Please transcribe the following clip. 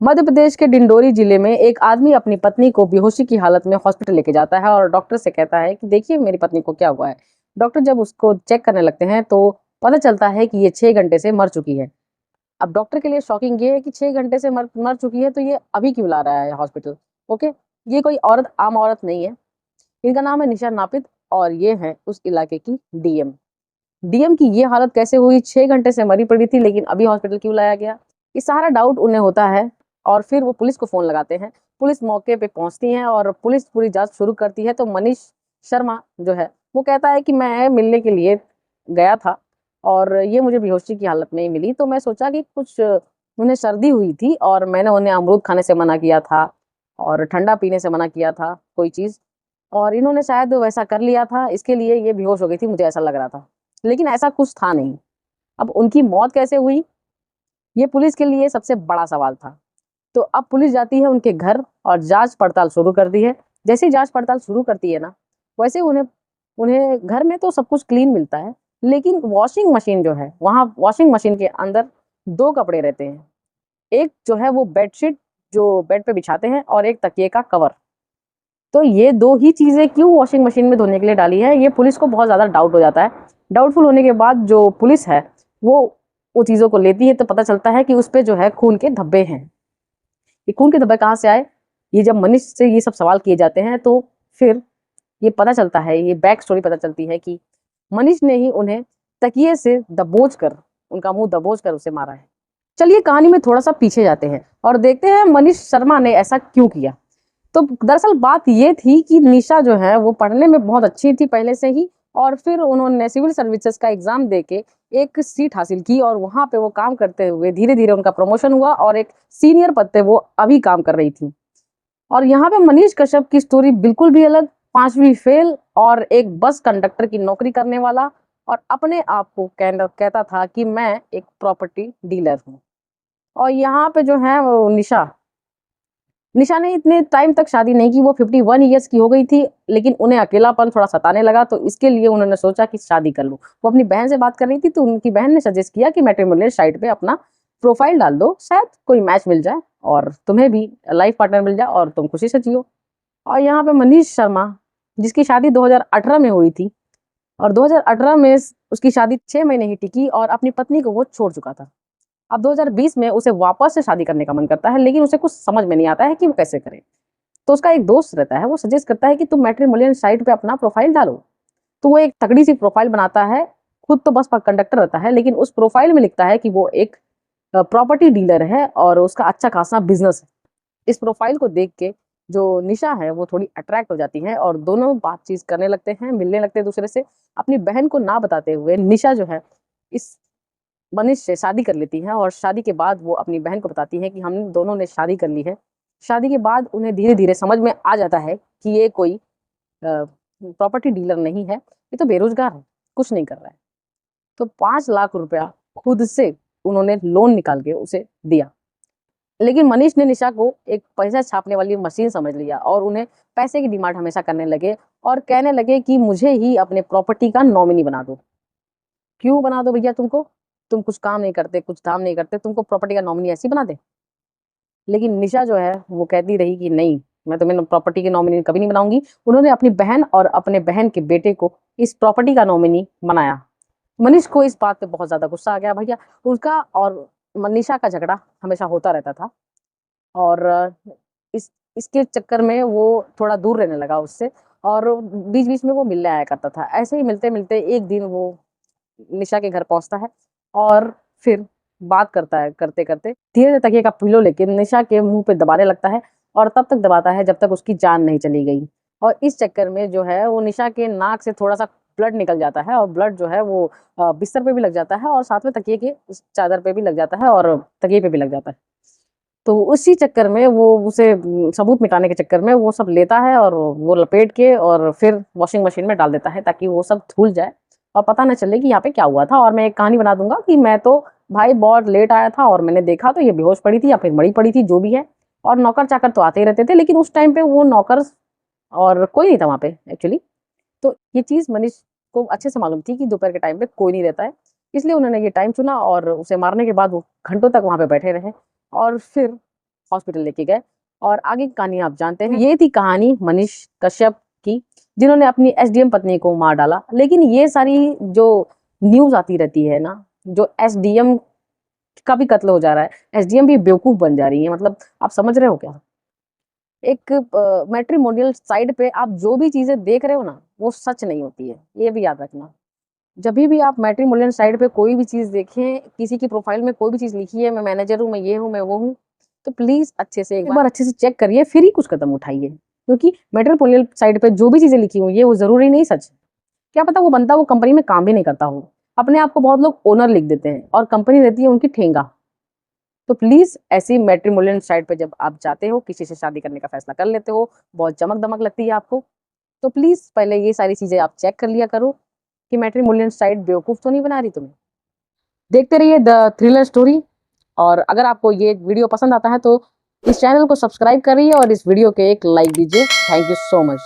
मध्य प्रदेश के डिंडोरी जिले में एक आदमी अपनी पत्नी को बेहोशी की हालत में हॉस्पिटल लेके जाता है और डॉक्टर से कहता है कि देखिए मेरी पत्नी को क्या हुआ है। डॉक्टर जब उसको चेक करने लगते हैं तो पता चलता है कि ये 6 घंटे से मर चुकी है। अब डॉक्टर के लिए शॉकिंग ये है कि 6 घंटे से मर मर चुकी है तो ये अभी क्यों ला रहा है हॉस्पिटल। ओके, ये कोई औरत आम औरत नहीं है। इनका नाम है निशा नापित और ये है उस इलाके की डीएम। डीएम की ये हालत कैसे हुई, 6 घंटे से मरी पड़ी थी लेकिन अभी हॉस्पिटल क्यों लाया गया, ये सारा डाउट उन्हें होता है। और फिर वो पुलिस को फोन लगाते हैं। पुलिस मौके पे पहुंचती है और पुलिस पूरी जांच शुरू करती है। तो मनीष शर्मा जो है वो कहता है कि मैं मिलने के लिए गया था और ये मुझे बेहोशी की हालत में ही मिली, तो मैं सोचा कि कुछ उन्हें सर्दी हुई थी और मैंने उन्हें अमरूद खाने से मना किया था और ठंडा पीने से मना किया था कोई चीज़, और इन्होंने शायद वैसा कर लिया था, इसके लिए ये बेहोश हो गई थी, मुझे ऐसा लग रहा था। लेकिन ऐसा कुछ था नहीं। अब उनकी मौत कैसे हुई, ये पुलिस के लिए सबसे बड़ा सवाल था। तो अब पुलिस जाती है उनके घर और जांच पड़ताल शुरू करती है। जैसे ही जांच पड़ताल शुरू करती है ना, वैसे उन्हें उन्हें घर में तो सब कुछ क्लीन मिलता है, लेकिन वॉशिंग मशीन जो है, वहाँ वॉशिंग मशीन के अंदर 2 कपड़े रहते हैं। एक जो है वो बेडशीट जो बेड पे बिछाते हैं और एक तकिए का कवर। तो ये 2 ही चीज़ें क्यों वॉशिंग मशीन में धोने के लिए डाली है, ये पुलिस को बहुत ज़्यादा डाउट हो जाता है। डाउटफुल होने के बाद जो पुलिस है वो चीज़ों को लेती है तो पता चलता है कि उस पे जो है खून के धब्बे हैं। ये खून के धब्बे कहाँ से आए, ये जब मनीष से ये सब सवाल किए जाते हैं तो फिर ये पता चलता है, ये बैक स्टोरी पता चलती है कि मनीष ने ही उन्हें तकिए से दबोच कर, उनका मुंह दबोच कर उसे मारा है। चलिए कहानी में थोड़ा सा पीछे जाते हैं और देखते हैं मनीष शर्मा ने ऐसा क्यों किया। तो दरअसल बात ये थी कि निशा जो है वो पढ़ने में बहुत अच्छी थी पहले से ही, और फिर उन्होंने सिविल सर्विसेज का एग्जाम देके एक सीट हासिल की और वहां पे वो काम करते हुए धीरे धीरे उनका प्रमोशन हुआ और एक सीनियर पद पे वो अभी काम कर रही थी। और यहाँ पे मनीष कश्यप की स्टोरी बिल्कुल भी अलग, 5वीं फेल और एक बस कंडक्टर की नौकरी करने वाला, और अपने आप को कहता था कि मैं एक प्रॉपर्टी डीलर हूँ। और यहाँ पे जो है वो निशा निशा ने इतने टाइम तक शादी नहीं की, वो 51 ईयर्स की हो गई थी, लेकिन उन्हें अकेलापन थोड़ा सताने लगा तो इसके लिए उन्होंने सोचा कि शादी कर लूं। वो अपनी बहन से बात कर रही थी तो उनकी बहन ने सजेस्ट किया कि मैट्रिमोनियल साइट पे अपना प्रोफाइल डाल दो, शायद कोई मैच मिल जाए और तुम्हें भी लाइफ पार्टनर मिल जाए और तुम खुशी से जियो। और यहाँ पे मनीष शर्मा, जिसकी शादी 2018 में हुई थी और 2018 में उसकी शादी 6 महीने ही टिकी और अपनी पत्नी को वो छोड़ चुका था। अब 2020 में उसे वापस से शादी करने का मन करता है, लेकिन उसे कुछ समझ में नहीं आता है कि वो कैसे करे। तो उसका एक दोस्त रहता है, वो सजेस्ट करता है कि तुम मैट्रिमोनियल साइट पे अपना प्रोफाइल डालो। तो वो एक तगड़ी सी प्रोफाइल बनाता है। खुद तो बस कंडक्टर रहता है, लेकिन उस प्रोफाइल में लिखता है कि वो एक प्रॉपर्टी डीलर है और उसका अच्छा खासा बिजनेस है। इस प्रोफाइल को देख के जो निशा है वो थोड़ी अट्रैक्ट हो जाती है और दोनों बातचीत करने लगते हैं, मिलने लगते हैं दूसरे से। अपनी बहन को ना बताते हुए निशा जो है इस मनीष से शादी कर लेती है और शादी के बाद वो अपनी बहन को बताती है कि हम दोनों ने शादी कर ली है। शादी के बाद उन्हें धीरे धीरे समझ में आ जाता है कि ये कोई प्रॉपर्टी डीलर नहीं है, ये तो बेरोजगार है, कुछ नहीं कर रहा है। तो 5 लाख रुपया खुद से उन्होंने लोन निकाल के उसे दिया। लेकिन मनीष ने निशा को एक पैसा छापने वाली मशीन समझ लिया और उन्हें पैसे की डिमांड हमेशा करने लगे और कहने लगे कि मुझे ही अपने प्रॉपर्टी का नॉमिनी बना दो। क्यों बना दो भैया तुमको, तुम कुछ काम नहीं करते, कुछ काम नहीं करते, तुमको प्रॉपर्टी का नॉमिनी ऐसी बना दे। लेकिन निशा जो है वो कहती रही कि नहीं, मैं तुम्हें प्रॉपर्टी के नॉमिनी कभी नहीं बनाऊंगी। उन्होंने अपनी बहन और अपने बहन के बेटे को इस प्रॉपर्टी का नॉमिनी बनाया। मनीष को इस बात पे बहुत ज्यादा गुस्सा आ गया भैया। उनका और मनीषा का झगड़ा हमेशा होता रहता था और इस इसके चक्कर में वो थोड़ा दूर रहने लगा उससे और बीच बीच में वो मिलने आया करता था। ऐसे ही मिलते मिलते एक दिन वो निशा के घर पहुंचता है और फिर बात करता है, करते करते धीरे धीरे तकिए का पिलो लेके निशा के मुंह पे दबाने लगता है और तब तक दबाता है जब तक उसकी जान नहीं चली गई। और इस चक्कर में जो है वो निशा के नाक से थोड़ा सा ब्लड निकल जाता है और ब्लड जो है वो बिस्तर पे भी लग जाता है और साथ में तकिए के उस चादर पे भी लग जाता है और तकिए पे भी लग जाता है। तो उसी चक्कर में वो उसे सबूत मिटाने के चक्कर में वो सब लेता है और वो लपेट के और फिर वॉशिंग मशीन में डाल देता है ताकि वो सब धुल जाए और पता ना चले कि यहाँ पे क्या हुआ था। और मैं एक कहानी बना दूंगा कि मैं तो भाई बहुत लेट आया था और मैंने देखा तो ये बेहोश पड़ी थी या फिर मरी पड़ी थी, जो भी है। और नौकर चाकर तो आते ही रहते थे, लेकिन उस टाइम पे वो नौकर और कोई नहीं था वहाँ पे एक्चुअली। तो ये चीज़ मनीष को अच्छे से मालूम थी कि दोपहर के टाइम पे कोई नहीं रहता है, इसलिए उन्होंने ये टाइम चुना और उसे मारने के बाद वो घंटों तक वहाँ पे बैठे रहे। और फिर हॉस्पिटल लेके गए और आगे की कहानी आप जानते हैं। ये थी कहानी मनीष कश्यप की, जिन्होंने अपनी एसडीएम पत्नी को मार डाला। लेकिन ये सारी जो न्यूज आती रहती है ना, जो एसडीएम का भी कत्ल हो जा रहा है, एसडीएम भी बेवकूफ बन जा रही है, मतलब आप समझ रहे हो क्या? एक मैट्रिमोनियल साइट पे आप जो भी चीजें देख रहे हो ना, वो सच नहीं होती है, ये भी याद रखना। जब भी आप मैट्रिमोनियल साइट पे कोई भी चीज देखें, किसी की प्रोफाइल में कोई भी चीज लिखी है, मैं मैनेजर हूँ, मैं ये हूँ, मैं वो हूँ, तो प्लीज अच्छे से एक बार अच्छे से चेक करिए, फिर ही कुछ कदम उठाइए। क्योंकि मैट्रिमोनियल साइट पे जो भी चीजें लिखी हुई है वो जरूरी नहीं सच है। क्या पता वो बंदा वो कंपनी में काम भी नहीं करता हो। अपने आप को बहुत लोग ओनर लिख देते हैं और कंपनी रहती है उनकी ठेंगा। तो प्लीज ऐसी मैट्रिमोनियल साइट पे जब आप जाते हो, किसी से शादी करने का फैसला कर लेते हो, बहुत चमक दमक लगती है आपको, तो प्लीज पहले ये सारी चीजें आप चेक कर लिया करो कि मैट्रिमोनियल साइट बेवकूफ तो नहीं बना रही तुम्हें। देखते रहिए द थ्रिलर स्टोरी। और अगर आपको ये वीडियो पसंद आता है तो इस चैनल को सब्सक्राइब करिए और इस वीडियो के एक लाइक दीजिए। Thank you so much.